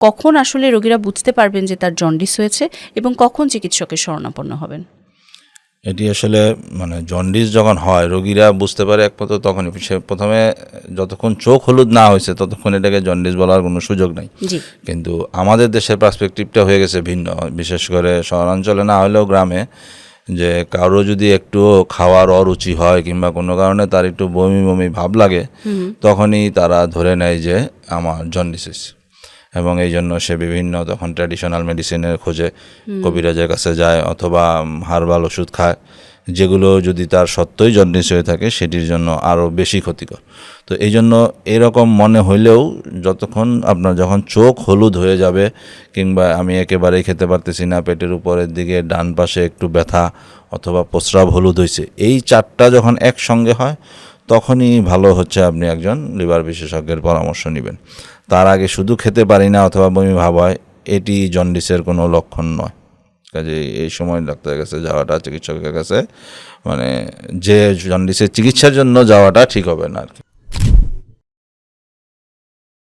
কখন আসলে রোগীরা বুঝতে পারবেন যে তার জন্ডিস হয়েছে এবং কখন চিকিৎসকের শরণাপন্ন হবেন? এটি আসলে মানে জন্ডিস যখন হয় রোগীরা বুঝতে পারে একমাত্র তখনই, সে প্রথমে যতক্ষণ চোখ হলুদ না হয়েছে ততক্ষণ এটাকে জন্ডিস বলার কোনো সুযোগ নেই। জি। কিন্তু আমাদের দেশের পার্সপেক্টিভটা হয়ে গেছে ভিন্ন, বিশেষ করে শহরাঞ্চলে না হলেও গ্রামে, যে কারো যদি একটু খাওয়ার অরুচি হয় কিংবা কোনো কারণে তার একটু বমি বমি ভাব লাগে, তখনই তারা ধরে নেয় যে আমার জন্ডিস হয়েছে। এবং এই জন্য সে বিভিন্ন তখন ট্র্যাডিশনাল মেডিসিনের খোঁজে কবিরাজের কাছে যায় অথবা হার্বাল ওষুধ খায়, যেগুলো যদি তার সত্যই জন্ডিস হয়ে থাকে সেটির জন্য আরও বেশি ক্ষতিকর। তো এই জন্য এরকম মনে হইলেও যতক্ষণ আপনার যখন চোখ হলুদ হয়ে যাবে কিংবা আমি একেবারেই খেতে পারতেছি না, পেটের উপরের দিকে ডান পাশে একটু ব্যথা অথবা প্রস্রাব হলুদ হয়েছে, এই চারটা যখন একসঙ্গে হয় তখনই ভালো হচ্ছে আপনি একজন লিভার বিশেষজ্ঞের পরামর্শ নেবেন। তার আগে শুধু খেতে পারি না অথবা বমি ভাব হয়, এটি জন্ডিসের কোনো লক্ষণ নয়। কাজে এই সময় ডাক্তারের কাছে যাওয়াটা, চিকিৎসকের কাছে, মানে যে জন্ডিসের চিকিৎসার জন্য যাওয়াটা ঠিক হবে না আর কি।